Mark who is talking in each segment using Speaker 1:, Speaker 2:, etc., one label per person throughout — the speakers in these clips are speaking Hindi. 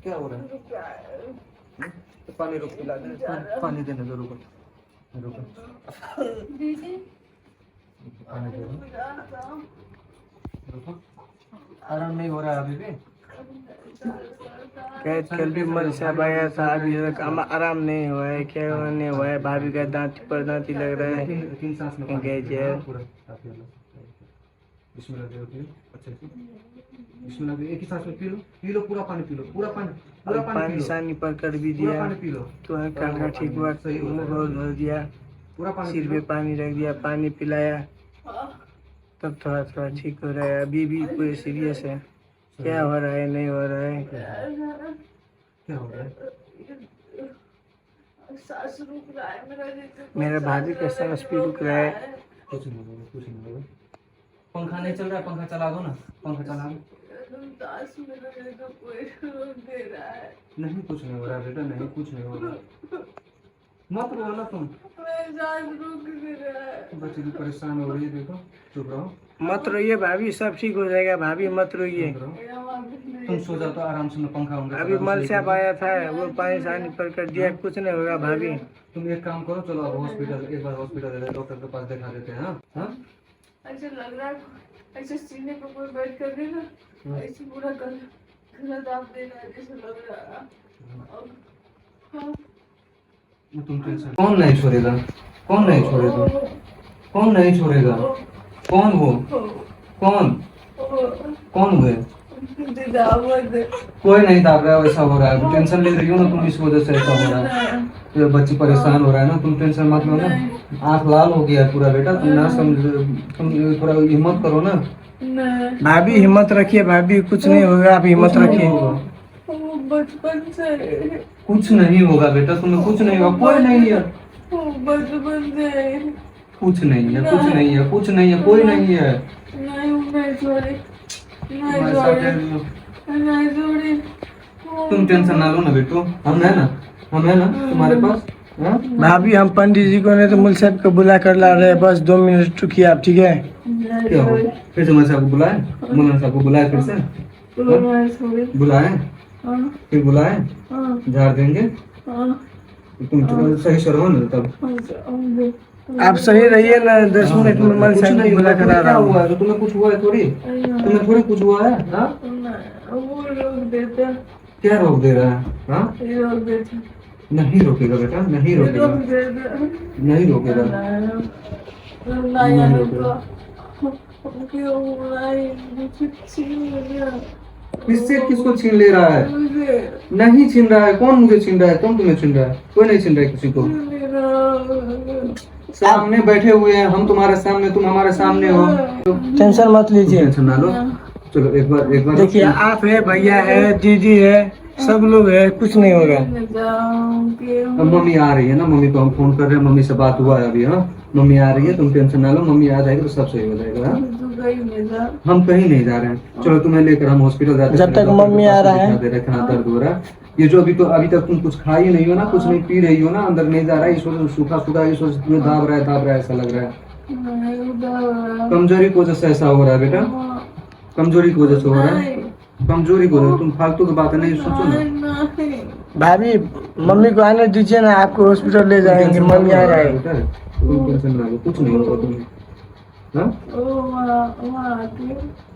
Speaker 1: क्या हो रहा है? तो पानी रुक पिला दे, पानी देने दो, रुको रुको, पानी दे रुको। आराम नहीं हो रहा है अभी भी?
Speaker 2: कल भी मल साहब आया था, अभी तक आराम नहीं हुआ है, क्या नहीं हुआ है, भाभी का दांत पर दांती लग रहा है।
Speaker 1: तीन सांस में
Speaker 2: गए थे
Speaker 1: पूरा बिस्मिल्लाह दे, अच्छे से बिस्मिल्लाह दे, एक ही सांस में पी लो पूरा पानी पी लो, पूरा पानी
Speaker 2: पानी सानी पर कर भी दिया,
Speaker 1: पानी पी लो,
Speaker 2: तो काका ठीक हुआ, मुँह धो दिया,
Speaker 1: पूरा पानी
Speaker 2: सिर पे पानी रख दिया, पानी पिलाया, तब थोड़ा थोड़ा ठीक हो रहा है। अभी भी पूरे सीरियस है, क्या हो रहा है नहीं हो रहा है।
Speaker 1: क्या हो रहा है?
Speaker 2: मेरा भाभी का सांस भी रुक रहा है।
Speaker 1: कुछ नहीं होगा, कुछ नहीं होगा। पंखा नहीं चल रहा है, पंखा चला दो ना, पंखा चला दो। नहीं कुछ नहीं हो रहा बेटा, नहीं कुछ नहीं हो रहा, मत रो ना तुम, बच्चे भी परेशान हो रही है, देखो चुप रहो,
Speaker 2: मत रोइए भाभी, सब ठीक हो जाएगा भाभी, मत रोइए।
Speaker 1: तुम सो जाओ तो आराम से, मैं पंखा होगा।
Speaker 2: अभी मल साहब आया था, वो पानी सानी पर कर दिया, कुछ नहीं होगा भाभी।
Speaker 1: तुम एक काम करो, चलो अब हॉस्पिटल, एक बार हॉस्पिटल डॉक्टर के पास दिखा देते हैं। हाँ
Speaker 3: ऐसे लग रहा है, ऐसे सीने पे कोई बैठ कर देना, ऐसे पूरा गला दाब देना, ऐसे लग रहा है।
Speaker 1: तुम टेंशन, कौन नहीं छोड़ेगा, कौन नहीं छोड़ेगा, कौन नहीं छोड़ेगा, कौन वो, कौन कौन हुए? कोई नहीं दाब रहा है, वैसा हो रहा है, टेंशन ले रही हो ना तुम, इस वजह से ऐसा हो रहा है, तो बच्ची परेशान हो रहा है ना, तुम टेंशन मत लो ना, आँख लाल हो गया है पूरा बेटा, तुम ना समझ, तुम थोड़ा हिम्मत करो ना
Speaker 2: भाभी, हिम्मत रखिए भाभी, कुछ नहीं होगा, आप हिम्मत रखिए।
Speaker 3: बचपन से
Speaker 1: कुछ नहीं होगा बेटा, तुम्हें कुछ नहीं होगा, कोई नहीं है,
Speaker 3: बचपन से
Speaker 1: कुछ नहीं है, कुछ नहीं है, कुछ नहीं है, कोई नहीं है।
Speaker 3: नहीं छोड़ी, नहीं छोड़ी।
Speaker 1: तुम टेंशन ना लो ना बेटो, हम है ना तुम्हारे पास। हाँ?
Speaker 2: भाभी हम पंडित जी को नहीं तो मुल साहब को बुला कर ला रहे हैं, बस 2 मिनट रुकिए आप, ठीक है?
Speaker 1: क्या हो, फिर से मुल साहब को बुलाए, मुल साहब को बुलाए, फिर से बुलाए, फिर बुलाए, झाड़ देंगे, तुम सही से रहो ना तब।
Speaker 2: आप सही रहिए ना, 10 मिनट में मल साहब को बुला कर आ रहा हूँ।
Speaker 1: हुआ है? तुम्हें कुछ हुआ है थोड़ी, तुम्हें थोड़ी कुछ हुआ है? हाँ?
Speaker 3: वो रोक देता,
Speaker 1: क्या रोक दे रहा है? हाँ?
Speaker 3: रोक देता,
Speaker 1: नहीं रोकेगा बेटा, नहीं रोकेगा,
Speaker 3: रोक देता,
Speaker 1: नहीं रोकेगा,
Speaker 3: नहीं रोकेगा। क्यों
Speaker 1: किससे, किसको छीन ले रहा है? नहीं छीन रहा है, कौन मुझे छीन रहा है, कौन तुम्हें छीन रहा है? कोई नहीं छीन रहा है किसी को, सामने बैठे हुए हैं हम, तुम्हारे सामने, तुम हमारे सामने हो,
Speaker 2: टेंशन मत लीजिए,
Speaker 1: टेंशन ना लो। चलो एक बार
Speaker 2: देखिए, आप है, भैया है, दीदी है, सब लोग है, कुछ नहीं होगा।
Speaker 1: अब मम्मी आ रही है ना, मम्मी को हम फोन कर रहे हैं, मम्मी से बात हुआ है अभी। हाँ मम्मी आ रही है, तुम टेंशन ना लो, मम्मी आ जाएगी तो सब सही हो जाएगा। हाँ? हम कहीं नहीं जा रहे हैं, चलो तुम्हें लेकर हम हॉस्पिटल जाते हैं,
Speaker 2: जब तक मम्मी आ रहा है,
Speaker 1: दर्द हो रहा है, ये जो अभी तक तुम कुछ खा ही नहीं हो ना, कुछ नहीं पी रही हो ना, अंदर नहीं जा रहा है, इस वजह से सूखा इस वजह से तुम्हें दाब रहा है, ऐसा लग रहा है। कमजोरी की वजह से ऐसा हो रहा है बेटा, कमजोरी की वजह से हो रहा है, कमजोरी की वजह से। तुम फालतू की बातें नहीं सोचो ना
Speaker 2: भाभी, मम्मी को आने दीजिए ना, आपको हॉस्पिटल ले जाएंगे, मम्मी आ रहा है।
Speaker 1: टेंशन ना लो, कुछ नहीं होगा तुम्हें। हाँ?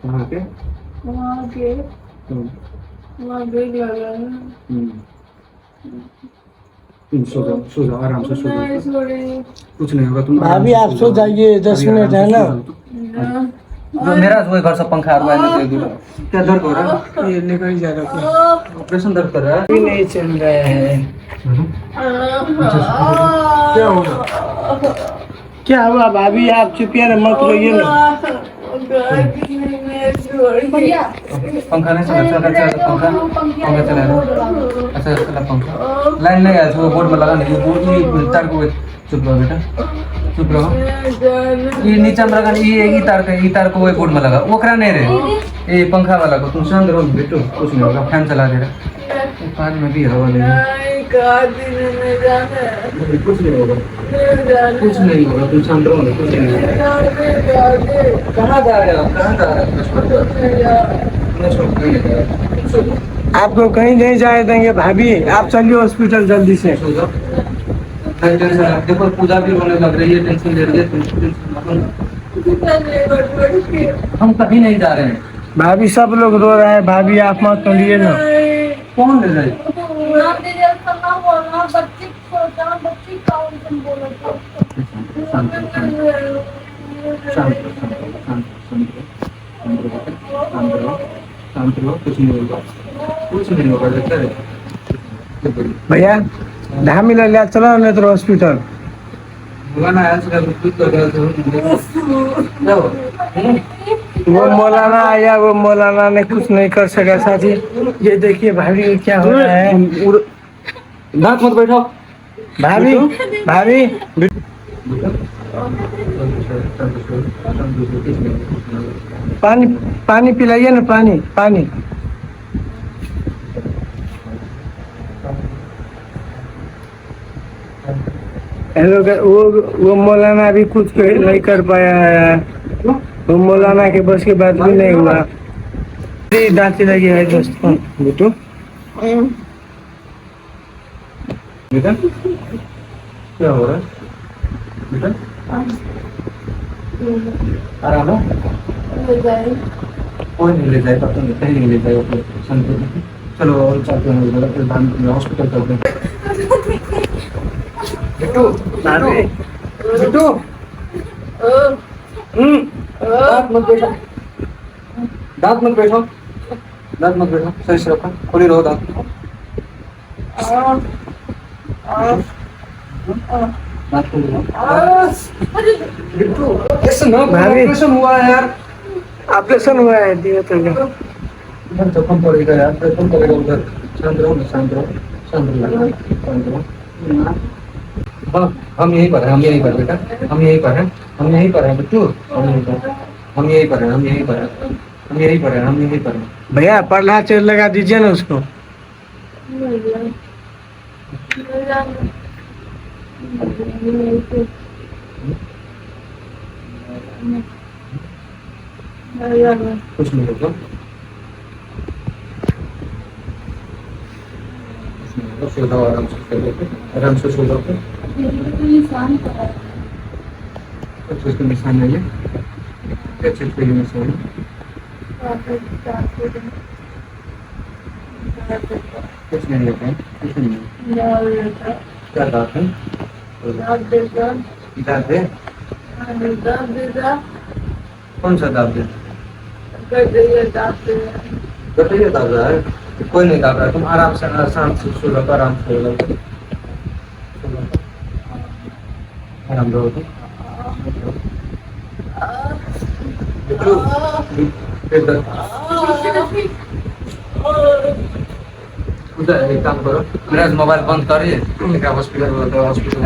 Speaker 1: कहाँ के? तुम सो जाओ आराम से, सो जाओ, कुछ नहीं होगा। तुम
Speaker 2: भाभी आप सो जाइए, 10 मिनट है ना।
Speaker 1: जो मेरा जो घर से पंखा क्या दर्द हो रहा है?
Speaker 2: ये लेकर ही जा रहा है,
Speaker 1: ऑपरेशन दर्द कर रहा है,
Speaker 2: नहीं चल रहा है।
Speaker 1: क्या होगा?
Speaker 2: क्या हुआ भाभी, आप चुपिया ना, मत रोइए ना।
Speaker 1: पंखा नहीं चला, पंखा चला, अच्छा चला पंखा, लाइन नहीं आया, वो बोर्ड में लगा नहीं, बोर्ड तार को, चुप रहो बेटा, चुप रहो, ये नीचे में लगा, ये तार को वो बोर्ड में लगा, वो करा नहीं रहे, ये पंखा वाला को, तुम शांत रहो बेटो, कुछ नहीं होगा, फैन चला दे रहा, कान में भी हवा नहीं, कुछ नहीं होगा, कुछ नहीं होगा, तुम शांत रहो, कुछ नहीं होगा। कहाँ जा रहे हो, कहाँ जा रहे हो?
Speaker 2: आपको कहीं नहीं जाए देंगे भाभी, आप चलिए हॉस्पिटल जल्दी से।
Speaker 1: सो जाओ। नहीं टेंशन है, देखो पूजा भी रोने लग रही है, टेंशन ले रही है, हम कहीं नहीं जा रहे हैं।
Speaker 2: भाभी सब लोग रो रहे हैं, भाभी आप मत रोइए ना।
Speaker 1: कौन ले जाए? शांत रहो, शांत रहो, शांत रहो, शांत रहो, कुछ नहीं होगा, कुछ नहीं होगा, देखते रहे।
Speaker 2: भैया धामी ले चलो नहीं तो हॉस्पिटल।
Speaker 1: मौलाना आया था, कुछ कर रहा था, जाओ।
Speaker 2: वो मौलाना आया, वो मौलाना ने कुछ नहीं कर सका साथी। ये देखिए भाभी को क्या हो रहा है।
Speaker 1: दांत मत बैठाओ।
Speaker 2: भाभी भाभी पानी पानी पिलाइए ना, पानी पानी। हेलो, वो मौलाना अभी कुछ नहीं कर पाया है, वो मौलाना के बस की बात भी नहीं हुआ। दांती लगी है दोस्तों। बेटू
Speaker 1: बेटा क्या हो रहा है बेटा? आराम है? कोई नहीं ले जाएगा, तुम कहीं नहीं ले जाएगा, शांति। चलो और चलते हैं, फिर हॉस्पिटल चलते हैं। बिट्टू
Speaker 2: भाभी
Speaker 1: बिट्टू दांत मत बैठो, दांत मत बैठो, दांत मत बैठो, सही से रखो, खुली रहो दांत। दांत खुली रहो। बिट्टू ऐसे ना,
Speaker 2: भाभी।
Speaker 1: ऑपरेशन हुआ है यार,
Speaker 2: ऑपरेशन हुआ है दिया तो
Speaker 1: उधर जख्म पड़ेगा यार, ऑपरेशन करेगा उधर। शांत रहो ना, शांत रहो, शांत रहो, शांत रहो। हाँ हम यहीं पर हैं, हम यहीं पर बेटा, हम यहीं पर हैं, हम यहीं पर हैं बिट्टू, हम यहीं पर हैं, हम यहीं पर हैं, हम यहीं पर हैं, हम यहीं पर हैं, हम यहीं पर हैं।
Speaker 2: भैया पढ़ना चेयर लगा दीजिए ना उसको।
Speaker 1: कुछ नहीं होगा, सो जाओ आराम से, आराम से सो जाओ। कुछ उसका निशान नहीं है, क्या चीज पे निशान है? कुछ नहीं लेते हैं, कुछ नहीं। क्या दांत है? दांत है? कौन सा दांत है? गठिया दांत है? कोई नहीं दांत है, तुम आराम से सो जाओ, आराम से सो जाओ, आराम रहो तुम। उधर एक काम करो, मेरा मोबाइल बंद करिए, हॉस्पिटल